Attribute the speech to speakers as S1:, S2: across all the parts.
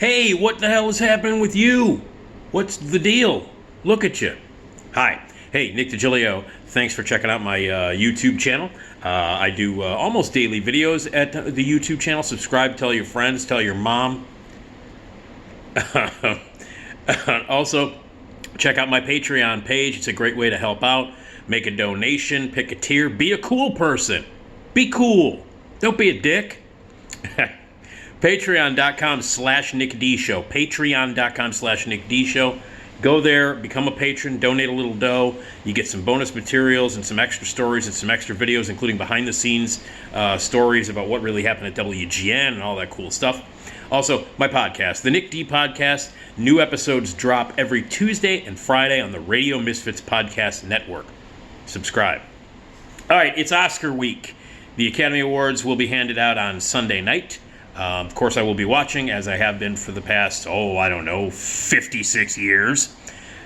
S1: Hey, what the hell is happening with you? What's the deal? Look at you. Hi. Hey, Nick Digilio. Thanks for checking out my YouTube channel. I do almost daily videos at the YouTube channel. Subscribe, tell your friends, tell your mom. Also, check out my Patreon page. It's a great way to help out. Make a donation, pick a tier. Be a cool person. Be cool. Don't be a dick. Patreon.com/NickDShow. Patreon.com/NickDShow. Go there, become a patron, donate a little dough. You get some bonus materials and some extra stories and some extra videos, including behind-the-scenes stories about what really happened at WGN and all that cool stuff. Also, my podcast, the Nick D Podcast. New episodes drop every Tuesday and Friday on the Radio Misfits Podcast Network. Subscribe. All right, it's Oscar week. The Academy Awards will be handed out on Sunday night. Of course, I will be watching, as I have been for the past, 56 years.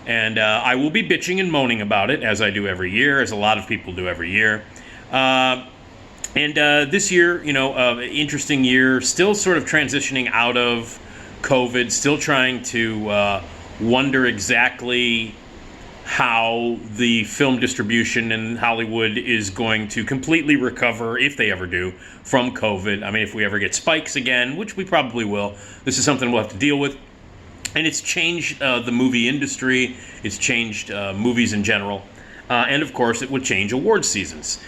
S1: And I will be bitching and moaning about it, as I do every year, as a lot of people do every year. This year, interesting year, still sort of transitioning out of COVID, still trying to wonder exactly how the film distribution in Hollywood is going to completely recover, if they ever do, from COVID. I mean, if we ever get spikes again, which we probably will, this is something we'll have to deal with. And it's changed the movie industry, it's changed movies in general, and of course it would change award seasons.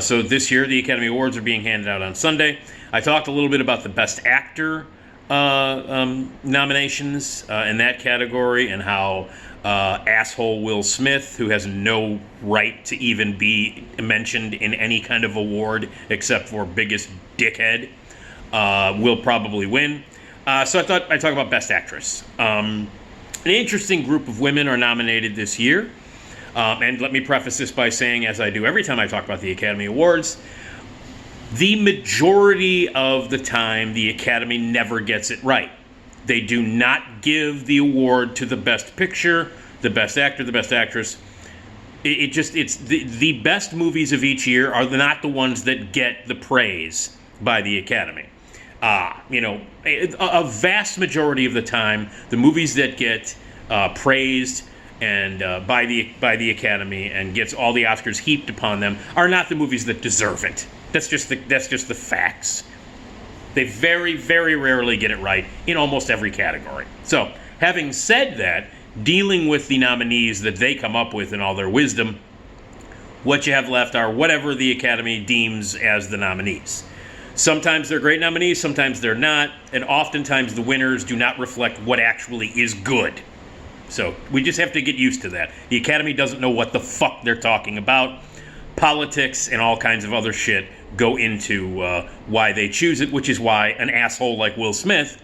S1: So this year the Academy Awards are being handed out on Sunday. I talked a little bit about the Best Actor nominations in that category, and how asshole Will Smith, who has no right to even be mentioned in any kind of award except for biggest dickhead, will probably win. So I thought I'd talk about Best Actress. An interesting group of women are nominated this year. And let me preface this by saying, as I do every time I talk about the Academy Awards, the majority of the time the Academy never gets it right. They do not give the award to the Best Picture, the Best Actor, the Best Actress. It's the best movies of each year are not the ones that get the praise by the Academy. A vast majority of the time, the movies that get praised and by the Academy and gets all the Oscars heaped upon them are not the movies that deserve it. That's just the facts. They very, very rarely get it right in almost every category. So, having said that, dealing with the nominees that they come up with in all their wisdom, what you have left are whatever the Academy deems as the nominees. Sometimes they're great nominees, sometimes they're not, and oftentimes the winners do not reflect what actually is good. So, we just have to get used to that. The Academy doesn't know what the fuck they're talking about. Politics and all kinds of other shit go into why they choose it, which is why an asshole like Will Smith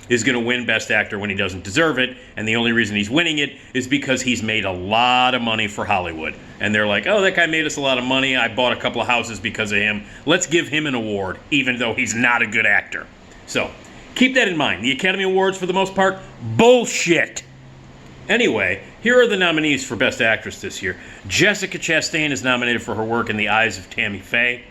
S1: is going to win Best Actor when he doesn't deserve it, and the only reason he's winning it is because he's made a lot of money for Hollywood. And they're like, oh, that guy made us a lot of money, I bought a couple of houses because of him, let's give him an award, even though he's not a good actor. So, keep that in mind. The Academy Awards, for the most part, bullshit. Anyway, here are the nominees for Best Actress this year. Jessica Chastain is nominated for her work in The Eyes of Tammy Faye.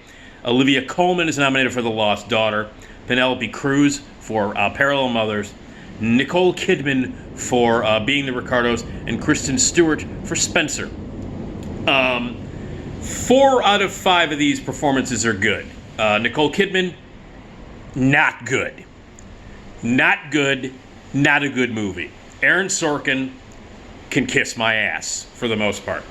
S1: Olivia Colman is nominated for The Lost Daughter. Penelope Cruz for Parallel Mothers. Nicole Kidman for Being the Ricardos. And Kristen Stewart for Spencer. 4 out of 5 of these performances are good. Nicole Kidman, not good. Not good, not a good movie. Aaron Sorkin can kiss my ass for the most part.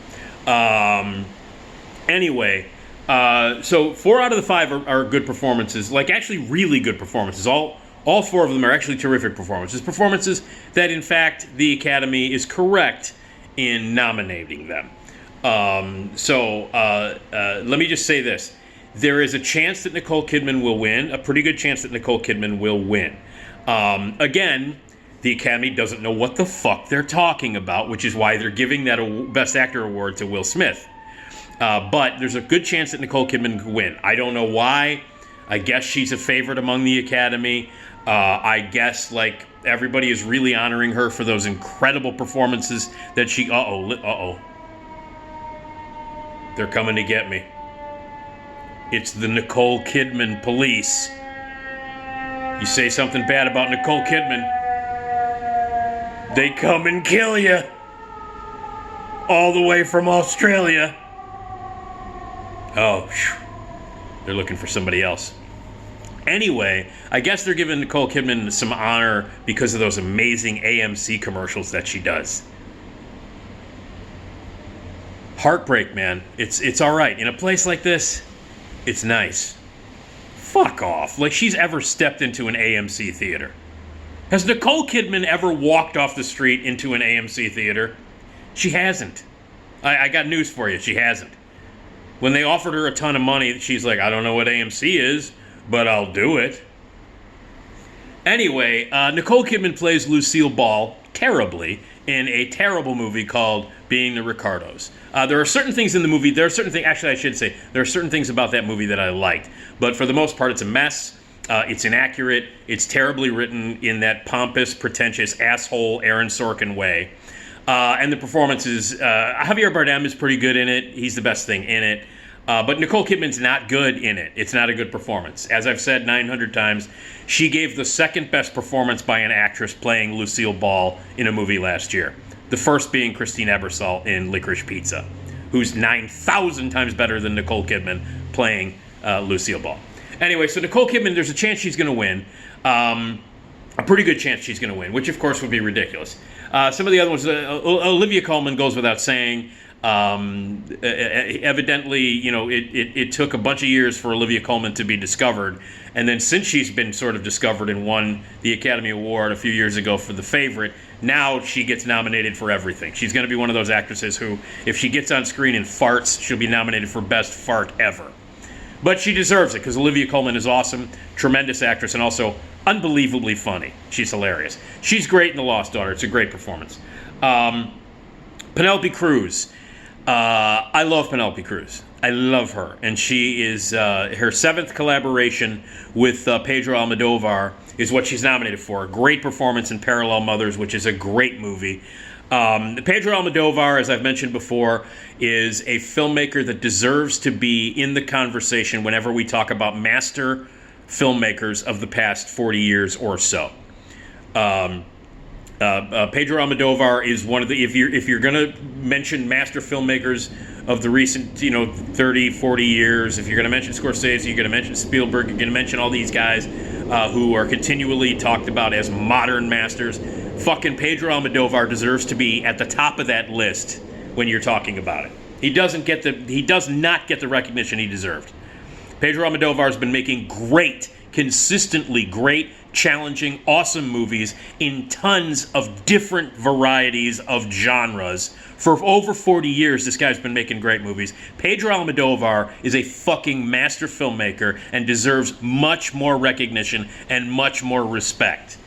S1: Anyway, so 4 out of the 5 are good performances, like actually really good performances. All 4 of them are actually terrific performances. Performances that, in fact, the Academy is correct in nominating them. Let me just say this. There is a chance that Nicole Kidman will win, a pretty good chance that Nicole Kidman will win. Again, the Academy doesn't know what the fuck they're talking about, which is why they're giving that Best Actor award to Will Smith. But there's a good chance that Nicole Kidman could win. I don't know why. I guess she's a favorite among the Academy. I guess, like, everybody is really honoring her for those incredible performances that she... Uh-oh. They're coming to get me. It's the Nicole Kidman police. You say something bad about Nicole Kidman, They come and kill you. All the way from Australia. Oh, they're looking for somebody else. Anyway, I guess they're giving Nicole Kidman some honor because of those amazing AMC commercials that she does. Heartbreak, man. It's all right. In a place like this, it's nice. Fuck off. Like she's ever stepped into an AMC theater. Has Nicole Kidman ever walked off the street into an AMC theater? She hasn't. I got news for you. She hasn't. When they offered her a ton of money, she's like, I don't know what AMC is, but I'll do it. Anyway, Nicole Kidman plays Lucille Ball terribly in a terrible movie called Being the Ricardos. There are certain things in the movie, there are certain things about that movie that I liked. But for the most part, it's a mess. It's inaccurate. It's terribly written in that pompous, pretentious, asshole Aaron Sorkin way. And the performances, Javier Bardem is pretty good in it. He's the best thing in it. But Nicole Kidman's not good in it. It's not a good performance. As I've said 900 times, she gave the second best performance by an actress playing Lucille Ball in a movie last year. The first being Christine Ebersol in Licorice Pizza, who's 9,000 times better than Nicole Kidman playing Lucille Ball. Anyway, so Nicole Kidman, there's a chance she's going to win. A pretty good chance she's going to win, which of course would be ridiculous. Some of the other ones, Olivia Colman goes without saying. Evidently, you know, it took a bunch of years for Olivia Colman to be discovered, and then since she's been sort of discovered and won the Academy Award a few years ago for The Favorite, now she gets nominated for everything. She's going to be one of those actresses who, if she gets on screen and farts, she'll be nominated for Best Fart Ever. But she deserves it because Olivia Colman is awesome, tremendous actress, and also unbelievably funny. She's hilarious. She's great in The Lost Daughter. It's a great performance. Penelope Cruz. I love Penelope Cruz. I love her. And she is, her seventh collaboration with Pedro Almodovar is what she's nominated for. A great performance in Parallel Mothers, which is a great movie. Pedro Almodovar, as I've mentioned before, is a filmmaker that deserves to be in the conversation whenever we talk about master filmmakers of the past 40 years or so. Pedro Almodovar is one of the, if you're going to mention master filmmakers of the recent, 30, 40 years, if you're going to mention Scorsese, you're going to mention Spielberg, you're going to mention all these guys who are continually talked about as modern masters, fucking Pedro Almodovar deserves to be at the top of that list when you're talking about it. He does not get the recognition he deserved. Pedro Almodovar has been making great, consistently great, challenging, awesome movies in tons of different varieties of genres. For over 40 years, this guy's been making great movies. Pedro Almodovar is a fucking master filmmaker and deserves much more recognition and much more respect.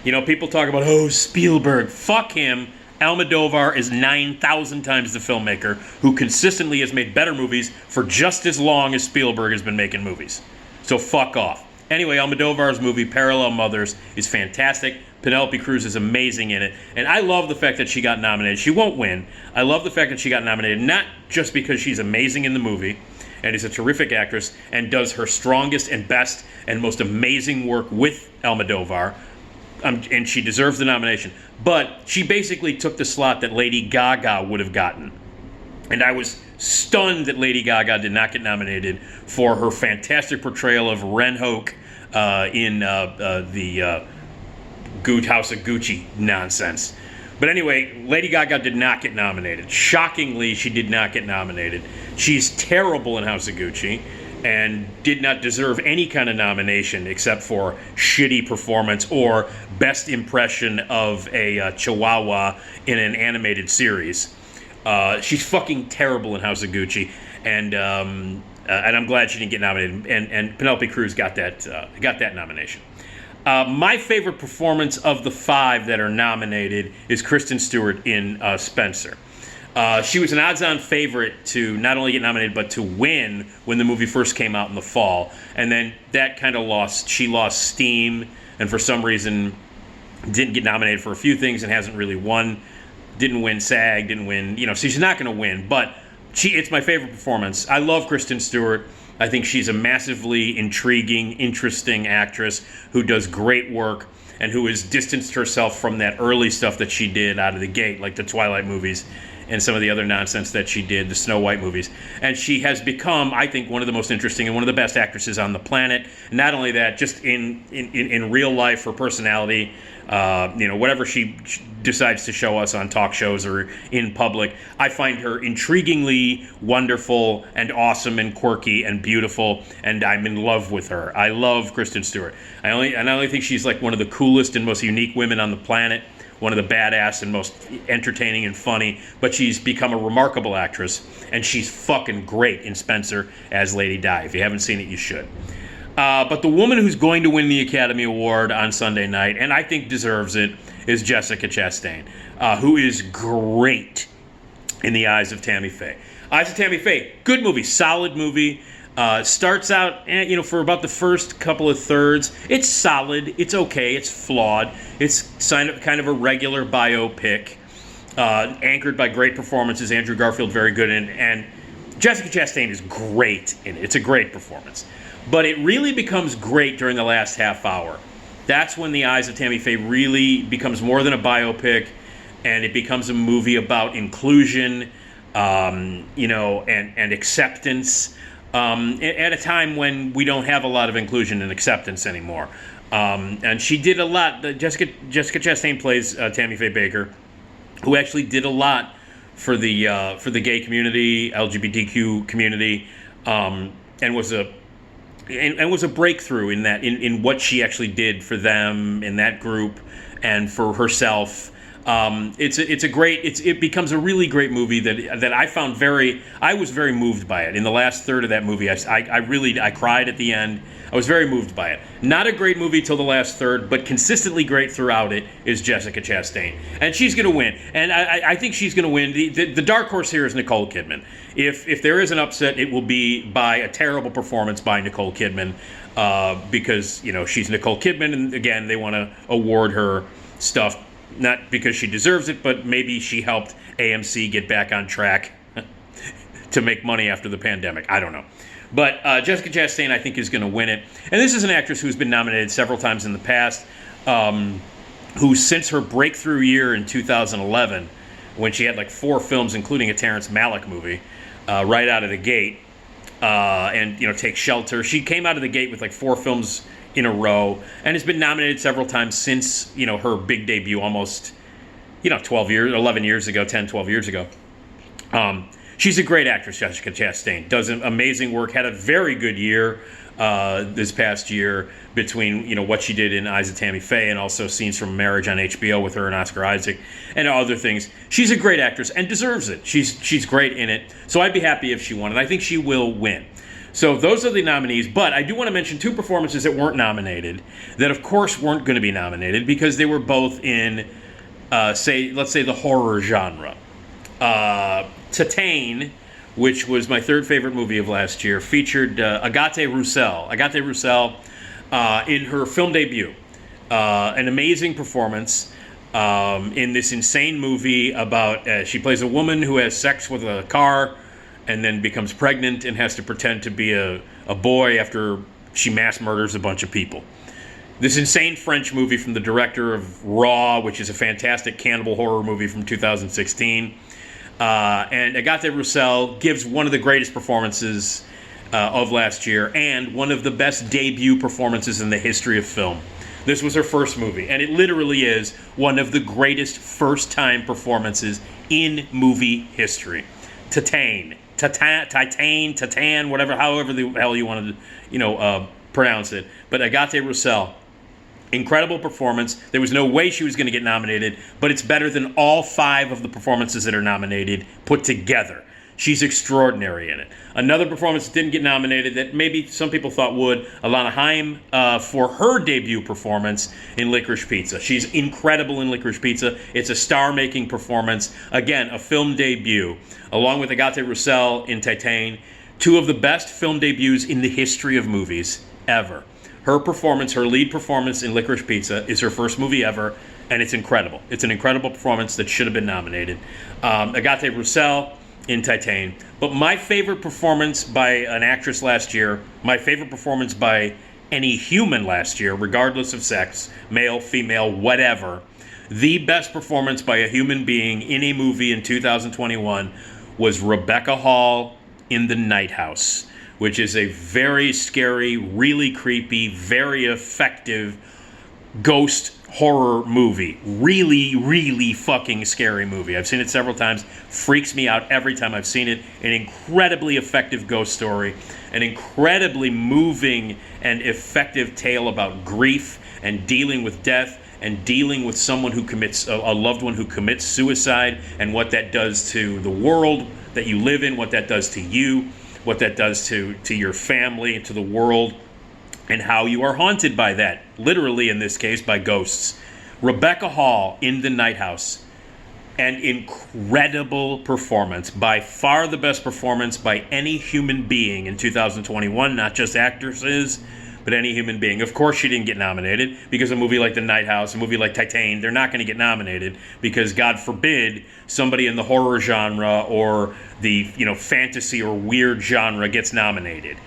S1: People talk about, Spielberg. Fuck him. Almodovar is 9,000 times the filmmaker who consistently has made better movies for just as long as Spielberg has been making movies. So fuck off. Anyway, Almodovar's movie, Parallel Mothers, is fantastic. Penelope Cruz is amazing in it. And I love the fact that she got nominated. She won't win. I love the fact that she got nominated, not just because she's amazing in the movie and is a terrific actress and does her strongest and best and most amazing work with Almodovar, and she deserves the nomination. But she basically took the slot that Lady Gaga would have gotten. And I was stunned that Lady Gaga did not get nominated for her fantastic portrayal of Ren Hoke in the House of Gucci nonsense. But anyway, Lady Gaga did not get nominated. Shockingly, she did not get nominated. She's terrible in House of Gucci and did not deserve any kind of nomination except for shitty performance or best impression of a chihuahua in an animated series. She's fucking terrible in House of Gucci, and I'm glad she didn't get nominated. And Penelope Cruz got that nomination. My favorite performance of the five that are nominated is Kristen Stewart in Spencer. She was an odds-on favorite to not only get nominated but to win when the movie first came out in the fall, and then that kind of lost steam, and for some reason didn't get nominated for a few things and hasn't really won. Didn't win SAG, didn't win, so she's not going to win, but it's my favorite performance. I love Kristen Stewart. I think she's a massively intriguing, interesting actress who does great work. and who has distanced herself from that early stuff that she did out of the gate, like the Twilight movies and some of the other nonsense that she did, the Snow White movies. And she has become, I think, one of the most interesting and one of the best actresses on the planet. And not only that, just in real life, her personality, whatever she decides to show us on talk shows or in public, I find her intriguingly wonderful and awesome and quirky and beautiful, and I'm in love with her. I love Kristen Stewart. I only think she's like one of the coolest and most unique women on the planet, one of the badass and most entertaining and funny, but she's become a remarkable actress, and she's fucking great in Spencer as Lady Di. If you haven't seen it, you should. But the woman who's going to win the Academy Award on Sunday night, and I think deserves it, is Jessica Chastain, who is great in The Eyes of Tammy Faye. Eyes of Tammy Faye, good movie, solid movie. Starts out, for about the first couple of thirds, it's solid, it's okay, it's flawed, it's kind of a regular biopic, anchored by great performances. Andrew Garfield, very good in, and Jessica Chastain is great in it. It's a great performance. But it really becomes great during the last half hour. That's when The Eyes of Tammy Faye really becomes more than a biopic, and it becomes a movie about inclusion, and acceptance. At a time when we don't have a lot of inclusion and acceptance anymore. And she did a lot. Jessica Chastain plays Tammy Faye Baker, who actually did a lot for the gay community, LGBTQ community, and was a breakthrough in that in what she actually did for them in that group and for herself. It becomes a really great movie that I found I was very moved by it. In the last third of that movie, I cried at the end. I was very moved by it. Not a great movie till the last third, but consistently great throughout it is Jessica Chastain. And she's going to win. And I think she's going to win. The dark horse here is Nicole Kidman. If there is an upset, it will be by a terrible performance by Nicole Kidman, because, she's Nicole Kidman, and again, they want to award her stuff. Not because she deserves it, but maybe she helped AMC get back on track to make money after the pandemic. I don't know. But Jessica Chastain, I think, is going to win it. And this is an actress who's been nominated several times in the past, who since her breakthrough year in 2011, when she had like 4 films, including a Terrence Malick movie, right out of the gate, and Take Shelter. She came out of the gate with like 4 films in a row, and has been nominated several times since, her big debut almost, 12 years ago. She's a great actress, Jessica Chastain. Does amazing work, had a very good year this past year between, what she did in Eyes of Tammy Faye and also Scenes from Marriage on HBO with her and Oscar Isaac and other things. She's a great actress and deserves it. She's great in it. So I'd be happy if she won, and I think she will win. So those are the nominees, but I do want to mention 2 performances that weren't nominated, that of course weren't going to be nominated because they were both in, let's say the horror genre. Chastain, which was my 3rd favorite movie of last year, featured Agathe Roussel. Agathe Roussel in her film debut. An amazing performance in this insane movie about, she plays a woman who has sex with a car and then becomes pregnant and has to pretend to be a boy after she mass murders a bunch of people. This insane French movie from the director of Raw, which is a fantastic cannibal horror movie from 2016. And Agathe Roussel gives one of the greatest performances of last year and one of the best debut performances in the history of film. This was her first movie, and it literally is one of the greatest first-time performances in movie history. Titan, whatever, however the hell you wanted to, pronounce it. But Agathe Roussel, incredible performance. There was no way she was going to get nominated, but it's better than all 5 of the performances that are nominated put together. She's extraordinary in it. Another performance that didn't get nominated that maybe some people thought would, Alana Haim, for her debut performance in Licorice Pizza. She's incredible in Licorice Pizza. It's a star-making performance. Again, a film debut. Along with Agathe Roussel in Titan, 2 of the best film debuts in the history of movies ever. Her performance, her lead performance in Licorice Pizza, is her first movie ever, and it's incredible. It's an incredible performance that should have been nominated. Agathe Roussel in Titan. But my favorite performance by an actress last year, my favorite performance by any human last year, regardless of sex, male, female, whatever. The best performance by a human being in a movie in 2021 was Rebecca Hall in The Night House, which is a very scary, really creepy, very effective ghost horror movie. Really, really fucking scary movie. I've seen it several times. Freaks me out every time I've seen it. An incredibly effective ghost story. An incredibly moving and effective tale about grief and dealing with death and dealing with someone who commits, a loved one who commits suicide, and what that does to the world that you live in, what that does to you, what that does to your family, to the world, and how you are haunted by that, literally in this case, by ghosts. Rebecca Hall in The Night House. An incredible performance. By far the best performance by any human being in 2021, not just actresses, but any human being. Of course she didn't get nominated, because a movie like The Night House, a movie like Chastain, they're not going to get nominated, because God forbid somebody in the horror genre or the fantasy or weird genre gets nominated.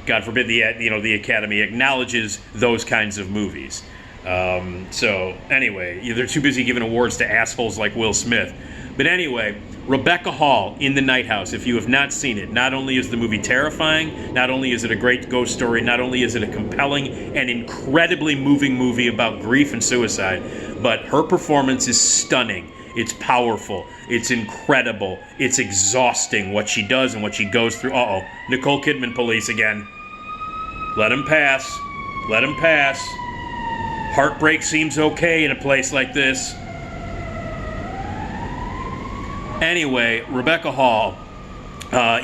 S1: God forbid the Academy acknowledges those kinds of movies. So anyway, they're too busy giving awards to assholes like Will Smith. But anyway, Rebecca Hall in The Night House. If you have not seen it, not only is the movie terrifying, not only is it a great ghost story, not only is it a compelling and incredibly moving movie about grief and suicide, but her performance is stunning. It's powerful. It's incredible. It's exhausting what she does and what she goes through. Uh-oh. Nicole Kidman police again. Let him pass. Let him pass. Heartbreak seems okay in a place like this. Anyway, Rebecca Hall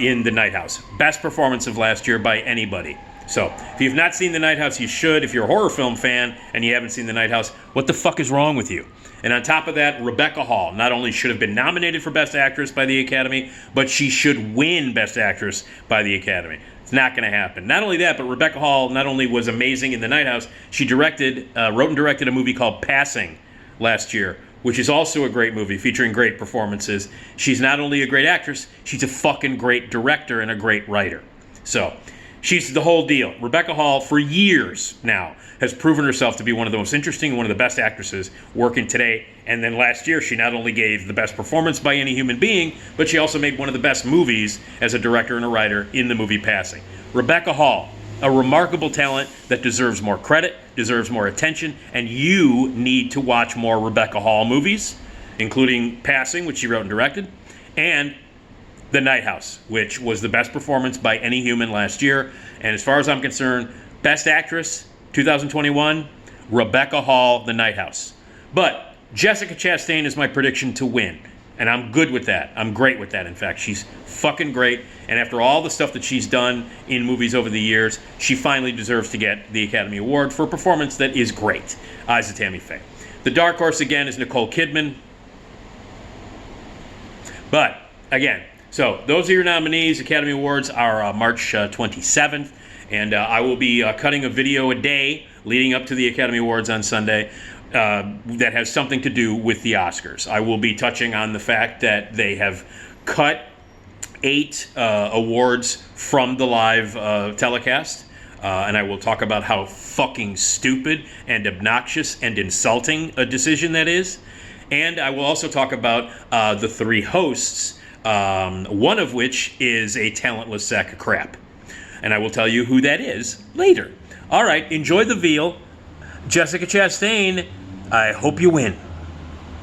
S1: in The Night House. Best performance of last year by anybody. So, if you've not seen The Night House, you should. If you're a horror film fan and you haven't seen The Night House, what the fuck is wrong with you? And on top of that, Rebecca Hall not only should have been nominated for Best Actress by the Academy, but she should win Best Actress by the Academy. It's not going to happen. Not only that, but Rebecca Hall not only was amazing in The Night House, she wrote and directed a movie called Passing last year, which is also a great movie featuring great performances. She's not only a great actress, she's a fucking great director and a great writer. So, she's the whole deal. Rebecca Hall, for years now, has proven herself to be one of the most interesting and one of the best actresses working today. And then last year, she not only gave the best performance by any human being, but she also made one of the best movies as a director and a writer in the movie Passing. Rebecca Hall, a remarkable talent that deserves more credit, deserves more attention, and you need to watch more Rebecca Hall movies, including Passing, which she wrote and directed, and The Night House, which was the best performance by any human last year. And as far as I'm concerned, Best Actress 2021, Rebecca Hall, The Night House. But Jessica Chastain is my prediction to win. And I'm good with that. I'm great with that, in fact. She's fucking great. And after all the stuff that she's done in movies over the years, she finally deserves to get the Academy Award for a performance that is great. Eyes of Tammy Faye. The dark horse, again, is Nicole Kidman. But, again, so those are your nominees. Academy Awards are March 27th. And I will be cutting a video a day leading up to the Academy Awards on Sunday that has something to do with the Oscars. I will be touching on the fact that they have cut 8 awards from the live telecast. And I will talk about how fucking stupid and obnoxious and insulting a decision that is. And I will also talk about the 3 hosts, one of which is a talentless sack of crap. And I will tell you who that is later. All right, enjoy the veal. Jessica Chastain, I hope you win.